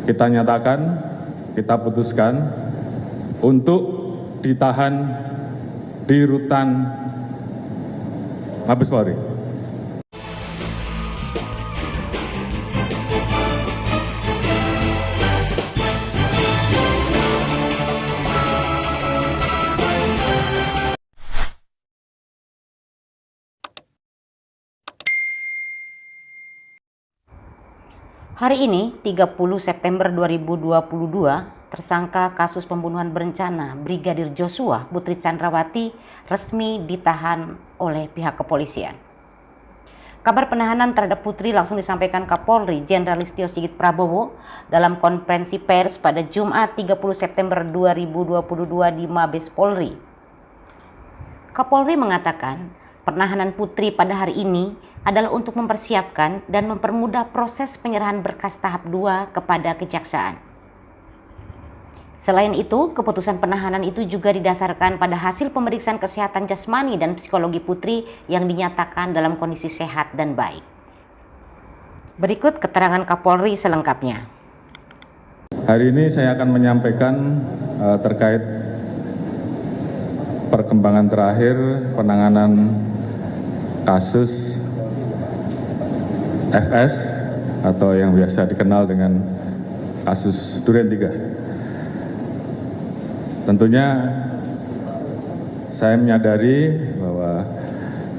kita nyatakan, kita putuskan untuk ditahan di rutan Mabes Polri. Hari ini, 30 September 2022, tersangka kasus pembunuhan berencana Brigadir Joshua Putri Chandrawati resmi ditahan oleh pihak kepolisian. Kabar penahanan terhadap Putri langsung disampaikan Kapolri Jenderal Listio Sigit Prabowo dalam konferensi pers pada Jumat 30 September 2022 di Mabes Polri. Kapolri mengatakan, penahanan Putri pada hari ini adalah untuk mempersiapkan dan mempermudah proses penyerahan berkas tahap 2 kepada kejaksaan. Selain itu, keputusan penahanan itu juga didasarkan pada hasil pemeriksaan kesehatan jasmani dan psikologi Putri yang dinyatakan dalam kondisi sehat dan baik. Berikut keterangan Kapolri selengkapnya. Hari ini saya akan menyampaikan terkait perkembangan terakhir penanganan kasus FS atau yang biasa dikenal dengan kasus Duren 3. Tentunya saya menyadari bahwa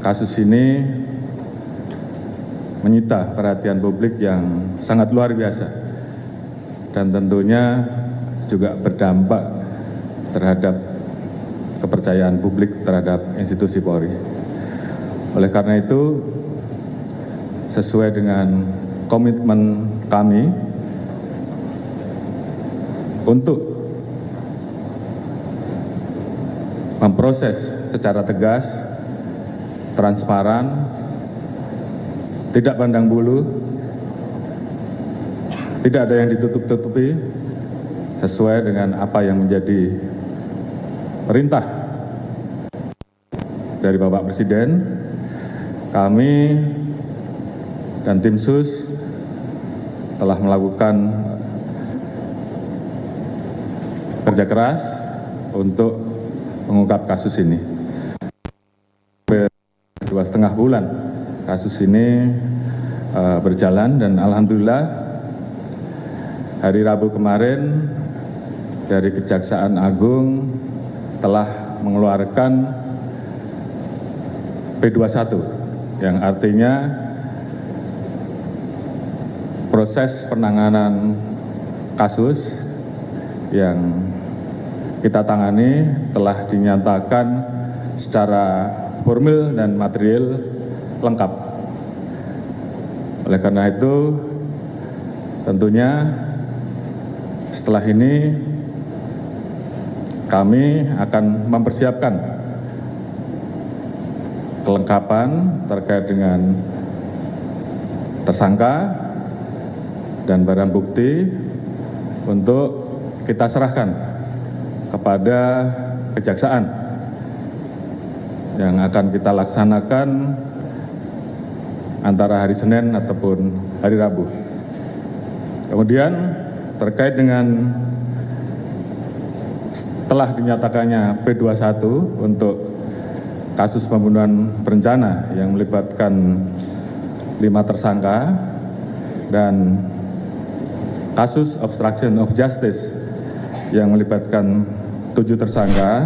kasus ini menyita perhatian publik yang sangat luar biasa dan tentunya juga berdampak terhadap kepercayaan publik terhadap institusi Polri. Oleh karena itu, sesuai dengan komitmen kami untuk memproses secara tegas, transparan, tidak pandang bulu, tidak ada yang ditutup-tutupi, sesuai dengan apa yang menjadi perintah dari Bapak Presiden. Kami dan tim sus telah melakukan kerja keras untuk mengungkap kasus ini. 2,5 bulan kasus ini berjalan dan alhamdulillah hari Rabu kemarin dari Kejaksaan Agung telah mengeluarkan P21 yang artinya proses penanganan kasus yang kita tangani telah dinyatakan secara formil dan material lengkap. Oleh karena itu, tentunya setelah ini kami akan mempersiapkan kelengkapan terkait dengan tersangka dan barang bukti untuk kita serahkan kepada kejaksaan yang akan kita laksanakan antara hari Senin ataupun hari Rabu. Kemudian terkait dengan setelah dinyatakannya P21 untuk kasus pembunuhan berencana yang melibatkan 5 tersangka dan kasus obstruction of justice yang melibatkan 7 tersangka,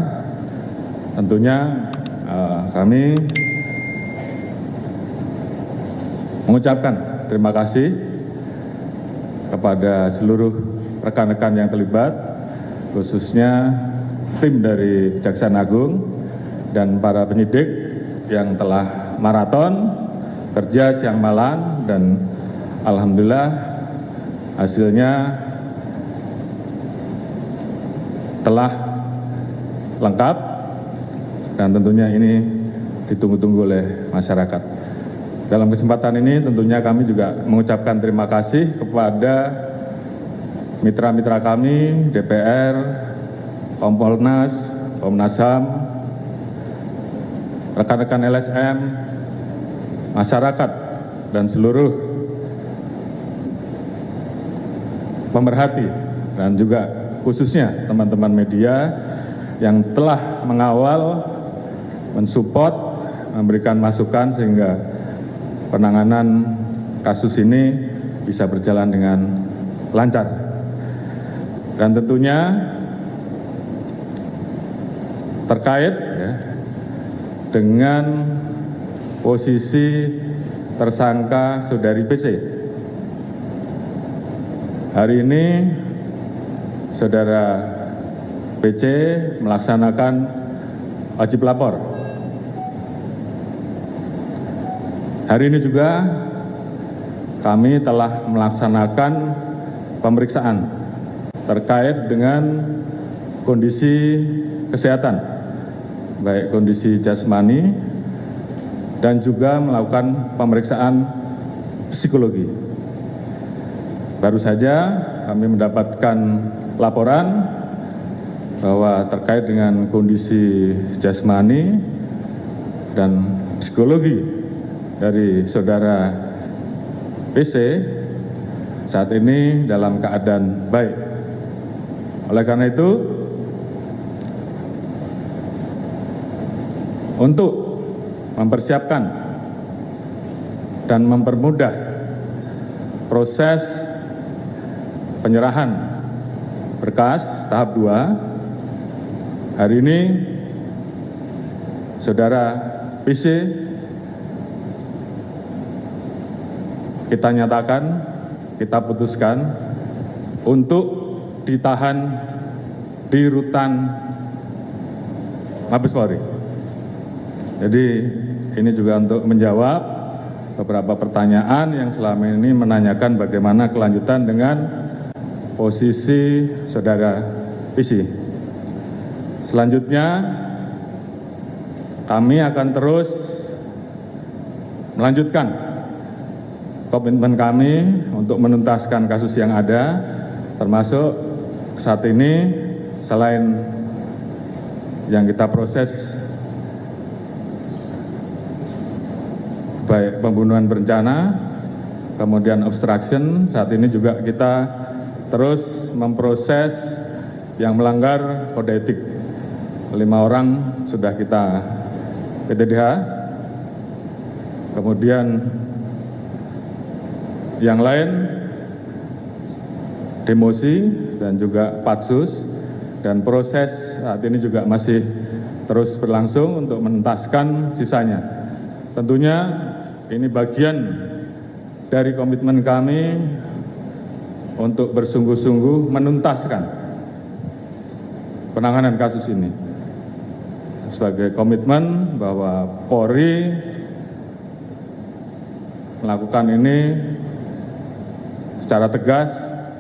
tentunya kami mengucapkan terima kasih kepada seluruh rekan-rekan yang terlibat, khususnya tim dari Kejaksaan Agung dan para penyidik yang telah maraton, kerja siang malam, dan alhamdulillah hasilnya telah lengkap dan tentunya ini ditunggu-tunggu oleh masyarakat. Dalam kesempatan ini tentunya kami juga mengucapkan terima kasih kepada mitra-mitra kami, DPR, Kompolnas, Komnas HAM, rekan-rekan LSM, masyarakat, dan seluruh pemerhati dan juga khususnya teman-teman media yang telah mengawal, mensupport, memberikan masukan sehingga penanganan kasus ini bisa berjalan dengan lancar. Dan tentunya terkait dengan posisi tersangka saudari PC. Hari ini saudara PC melaksanakan wajib lapor. Hari ini juga kami telah melaksanakan pemeriksaan terkait dengan kondisi kesehatan, baik kondisi jasmani dan juga melakukan pemeriksaan psikologi. Baru saja kami mendapatkan laporan bahwa terkait dengan kondisi jasmani dan psikologi dari saudara PC saat ini dalam keadaan baik. Oleh karena itu, untuk mempersiapkan dan mempermudah proses penyerahan berkas tahap 2, hari ini saudara PC kita nyatakan, kita putuskan untuk ditahan di rutan Mabes Polri. Jadi ini juga untuk menjawab beberapa pertanyaan yang selama ini menanyakan bagaimana kelanjutan dengan posisi saudara PC. Selanjutnya kami akan terus melanjutkan komitmen kami untuk menuntaskan kasus yang ada, termasuk saat ini selain yang kita proses baik pembunuhan berencana, kemudian obstruction, saat ini juga kita terus memproses yang melanggar kode etik. 5 orang sudah kita PTDH, kemudian yang lain demosi dan juga patsus, dan proses saat ini juga masih terus berlangsung untuk menuntaskan sisanya. Tentunya ini bagian dari komitmen kami untuk bersungguh-sungguh menuntaskan penanganan kasus ini. Sebagai komitmen bahwa Polri melakukan ini secara tegas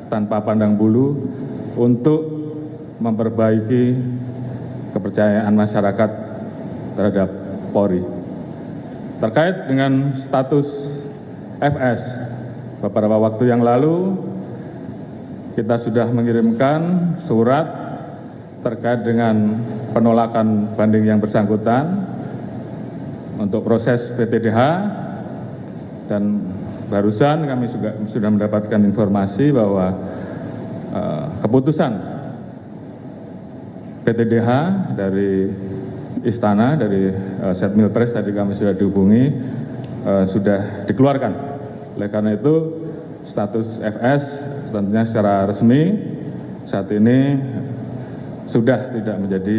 tanpa pandang bulu untuk memperbaiki kepercayaan masyarakat terhadap Polri. Terkait dengan status FS, beberapa waktu yang lalu kita sudah mengirimkan surat terkait dengan penolakan banding yang bersangkutan untuk proses PTDH, dan barusan kami juga sudah mendapatkan informasi bahwa keputusan PTDH dari Istana, dari Setmilpres tadi kami sudah dihubungi, sudah dikeluarkan. Oleh karena itu status FS tentunya secara resmi saat ini sudah tidak menjadi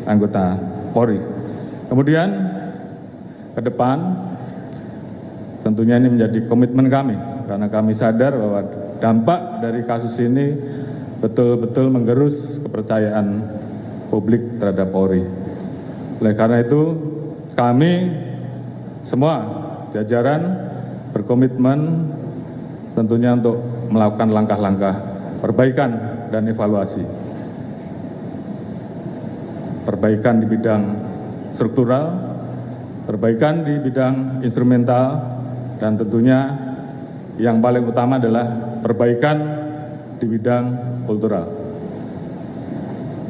anggota Polri. Kemudian ke depan tentunya ini menjadi komitmen kami, karena kami sadar bahwa dampak dari kasus ini betul-betul menggerus kepercayaan publik terhadap Polri. Oleh karena itu kami semua jajaran berkomitmen tentunya untuk melakukan langkah-langkah perbaikan dan evaluasi. Perbaikan di bidang struktural, perbaikan di bidang instrumental, dan tentunya yang paling utama adalah perbaikan di bidang kultural.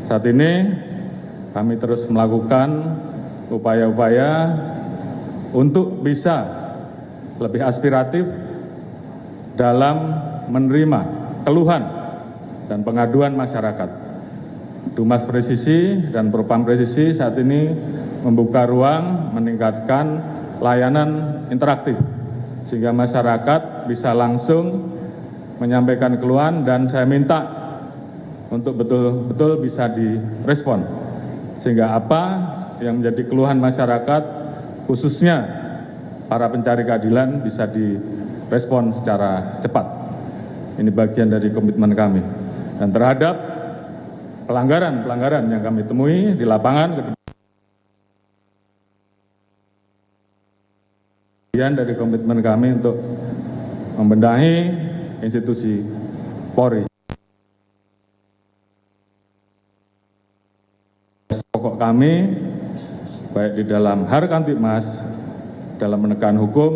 Saat ini kami terus melakukan upaya-upaya untuk bisa lebih aspiratif dalam menerima keluhan dan pengaduan masyarakat. Dumas Presisi dan Propam Presisi saat ini membuka ruang meningkatkan layanan interaktif sehingga masyarakat bisa langsung menyampaikan keluhan dan saya minta untuk betul-betul bisa direspon sehingga apa yang menjadi keluhan masyarakat khususnya para pencari keadilan bisa direspon secara cepat. Ini bagian dari komitmen kami. Dan terhadap pelanggaran yang kami temui di lapangan, bagian dari komitmen kami untuk membenahi institusi Polri. Pokok kami, baik di dalam Harkantipmas, dalam penegakan hukum,